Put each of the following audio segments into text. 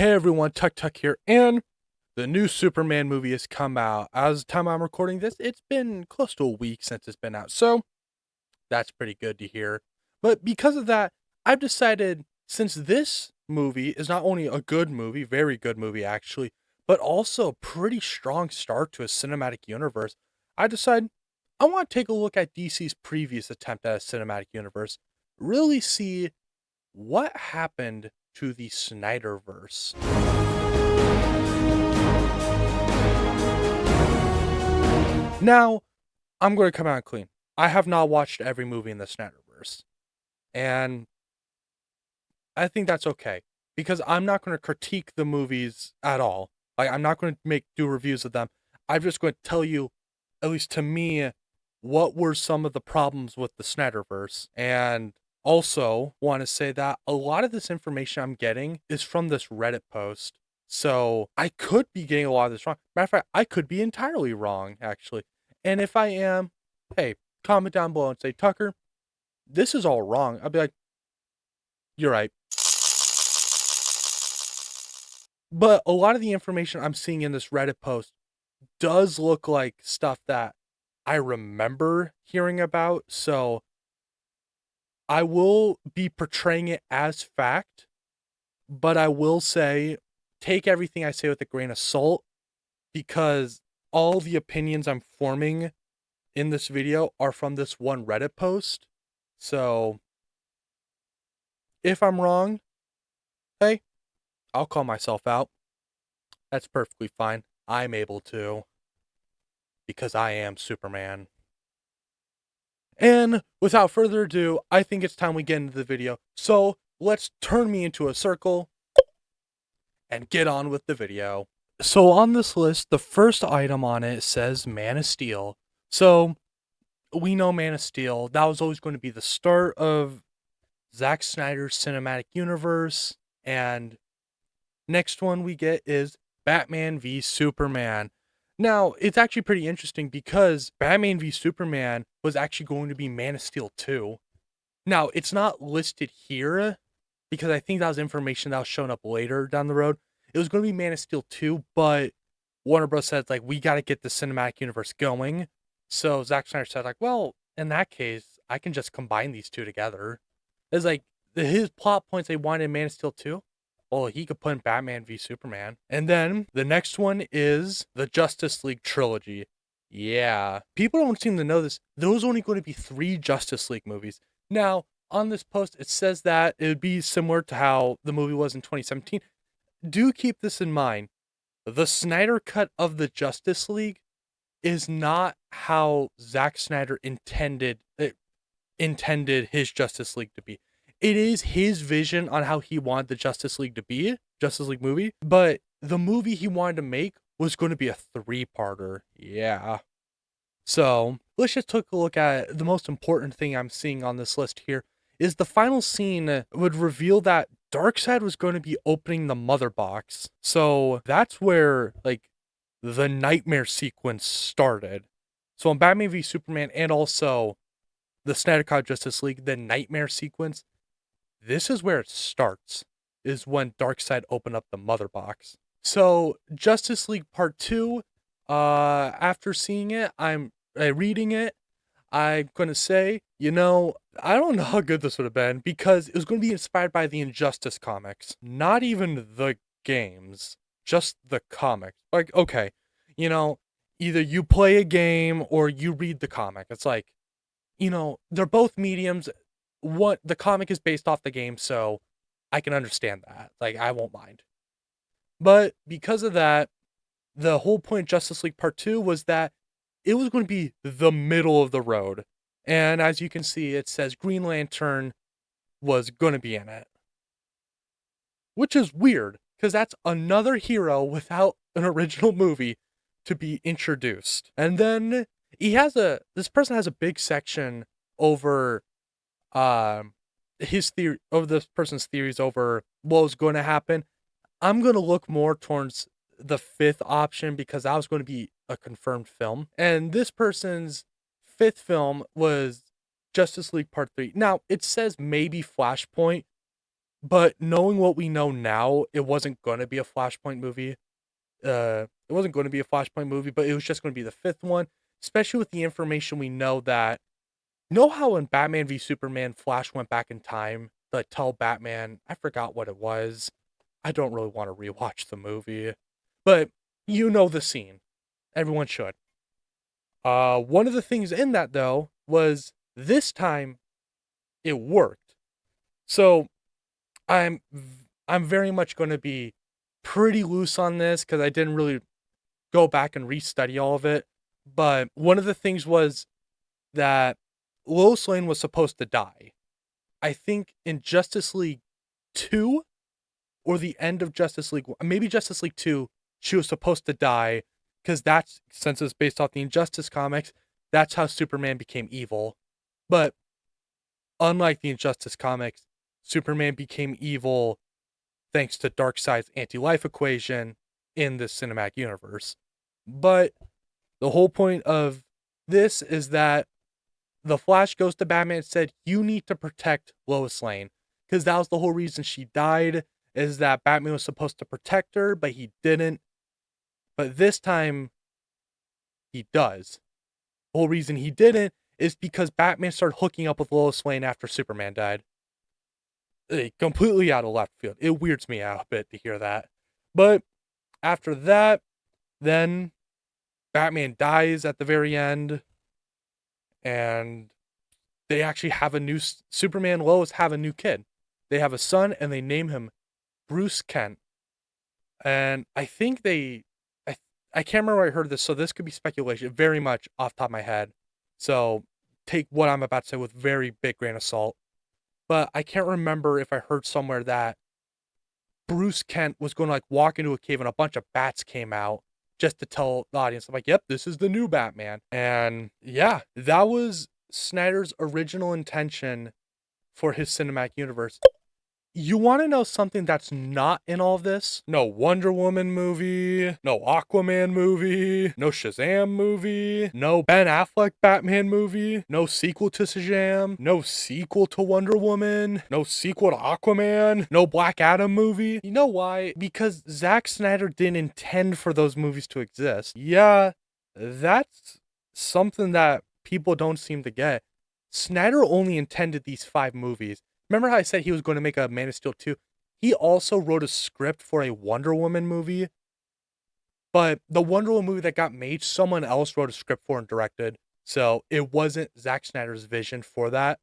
Hey everyone, Tuck here, and the new Superman movie has come out. As the time I'm recording this, it's been close to a week since it's been out, so that's pretty good to hear. But because of that, I've decided since this movie is not only a good movie, very good movie actually, but also a pretty strong start to a cinematic universe, I decided I want to take a look at DC's previous attempt at a cinematic universe, really see what happened to the Snyderverse. Now, I'm going to come out clean. I have not watched every movie in the Snyderverse, and I think that's okay because I'm not going to critique the movies at all. Like, I'm not going to do reviews of them. I'm just going to tell you, at least to me, what were some of the problems with the Snyderverse, and also want to say that a lot of this information I'm getting is from this Reddit post. So I could be getting a lot of this wrong. Matter of fact, I could be entirely wrong, actually. And if I am, hey, comment down below and say, Tucker, this is all wrong. I'll be like, you're right. But a lot of the information I'm seeing in this Reddit post does look like stuff that I remember hearing about. So I will be portraying it as fact, but I will say take everything I say with a grain of salt because all the opinions I'm forming in this video are from this one Reddit post. So if I'm wrong, hey, I'll call myself out. That's perfectly fine. I'm able to because I am Superman. And without further ado, I think it's time we get into the video. So let's turn me into a circle and get on with the video. So on this list, the first item on it says Man of Steel. So we know Man of Steel. That was always going to be the start of Zack Snyder's cinematic universe. And next one we get is Batman v Superman. Now, it's actually pretty interesting because Batman v Superman was actually going to be Man of Steel 2. Now, it's not listed here because I think that was information that was shown up later down the road. It was going to be Man of Steel 2, but Warner Bros. Said, like, we got to get the cinematic universe going. So Zack Snyder said, like, well, in that case, I can just combine these two together. It's like, his plot points they wanted in Man of Steel 2, well, he could put in Batman v Superman. And then the next one is the Justice League trilogy. Yeah. People don't seem to know this. There was only going to be 3 Justice League movies. Now, on this post, it says that it would be similar to how the movie was in 2017. Do keep this in mind. The Snyder cut of the Justice League is not how Zack Snyder intended his Justice League to be. It is his vision on how he wanted the Justice League to be, Justice League movie, but the movie he wanted to make was going to be a 3-parter. Yeah. So let's just take a look at the most important thing I'm seeing on this list here is the final scene would reveal that Darkseid was going to be opening the mother box. So that's where like the nightmare sequence started. So in Batman v Superman and also the Snyder Cut Justice League, the nightmare sequence, this is where it starts, is when Darkseid opened up the mother box. So Justice League Part 2, after seeing it, I'm reading it, I'm going to say, I don't know how good this would have been because it was going to be inspired by the Injustice comics, not even the games, just the comics. Like, okay, either you play a game or you read the comic. It's like, they're both mediums. What the comic is based off the game, so I can understand that. Like, I won't mind. But because of that, the whole point of Justice League Part 2 was that it was going to be the middle of the road. And as you can see, it says Green Lantern was going to be in it. Which is weird, because that's another hero without an original movie to be introduced. And then this person has a big section over his theory over this person's theories over what was going to happen. I'm going to look more towards the 5th option because that was going to be a confirmed film. And this person's 5th film was Justice League Part 3. Now, it says maybe Flashpoint, But knowing what we know now, it wasn't going to be a Flashpoint movie. It wasn't going to be a Flashpoint movie, but it was just going to be the fifth one, especially with the information we know that. You know how in Batman v Superman, Flash went back in time to tell Batman, I forgot what it was. I don't really want to rewatch the movie, but you know the scene. Everyone should. One of the things in that though was this time it worked. So I'm I'm very much going to be pretty loose on this because I didn't really go back and restudy all of it. But one of the things was that Lois Lane was supposed to die. I think in Justice League 2 or the end of Justice League, maybe Justice League 2, she was supposed to die because that's, since it's based off the Injustice comics, that's how Superman became evil. But unlike the Injustice comics, Superman became evil thanks to Darkseid's anti-life equation in the cinematic universe. But the whole point of this is that the Flash goes to Batman and said, you need to protect Lois Lane. Because that was the whole reason she died, is that Batman was supposed to protect her, but he didn't. But this time, he does. The whole reason he didn't is because Batman started hooking up with Lois Lane after Superman died. Completely out of left field. It weirds me out a bit to hear that. But after that, then Batman dies at the very end. And they actually have a new, Superman and Lois have a new kid. They have a son and they name him Bruce Kent. And I think I can't remember where I heard this, so this could be speculation, very much off the top of my head. So take what I'm about to say with very big grain of salt. But I can't remember if I heard somewhere that Bruce Kent was going to like walk into a cave and a bunch of bats came out just to tell the audience, I'm like, yep, this is the new Batman. And yeah, that was Snyder's original intention for his cinematic universe. You want to know something that's not in all of this? No Wonder Woman movie, no Aquaman movie, no Shazam movie, no Ben Affleck Batman movie, no sequel to Shazam, no sequel to Wonder Woman, no sequel to Aquaman, no Black Adam movie. You know why? Because Zack Snyder didn't intend for those movies to exist. Yeah, that's something that people don't seem to get. Snyder only intended these 5 movies. Remember how I said he was going to make a Man of Steel 2? He also wrote a script for a Wonder Woman movie. But the Wonder Woman movie that got made, someone else wrote a script for and directed. So it wasn't Zack Snyder's vision for that.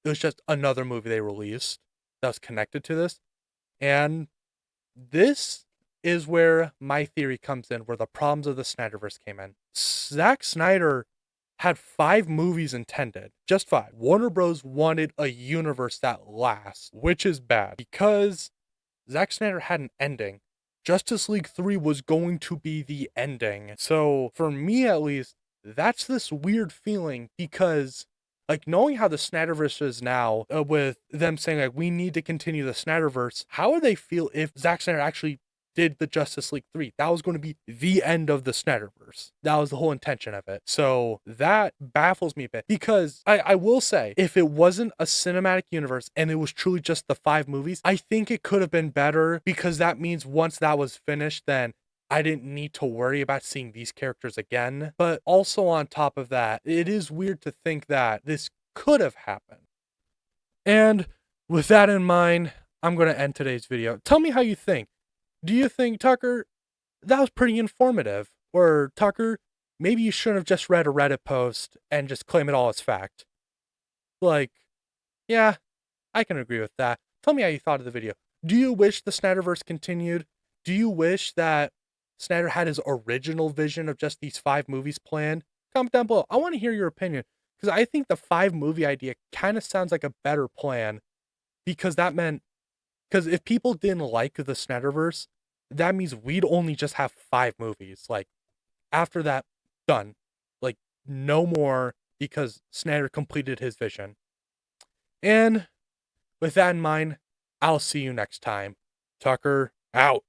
It was just another movie they released that was connected to this. And this is where my theory comes in, where the problems of the Snyderverse came in. Zack Snyder had 5 movies intended, just 5. Warner Bros. Wanted a universe that lasts, which is bad because Zack Snyder had an ending. Justice League 3 was going to be the ending. So for me at least, that's this weird feeling because like knowing how the Snyderverse is now, with them saying like we need to continue the Snyderverse, how would they feel if Zack Snyder actually did the Justice League 3? That was going to be the end of the Snyderverse. That was the whole intention of it. So that baffles me a bit because I will say, if it wasn't a cinematic universe and it was truly just the 5 movies, I think it could have been better because that means once that was finished, then I didn't need to worry about seeing these characters again. But also on top of that, it is weird to think that this could have happened. And with that in mind, I'm going to end today's video. Tell me how you think. Do you think, Tucker, that was pretty informative? Or, Tucker, maybe you shouldn't have just read a Reddit post and just claim it all as fact? Like, yeah, I can agree with that. Tell me how you thought of the video. Do you wish the Snyderverse continued? Do you wish that Snyder had his original vision of just these 5 movies planned? Comment down below. I want to hear your opinion. Because I think the 5 movie idea kind of sounds like a better plan. Because that meant, because if people didn't like the Snyderverse, that means we'd only just have 5 movies. Like, after that, done. Like, no more, because Snyder completed his vision. And with that in mind, I'll see you next time. Tucker, out.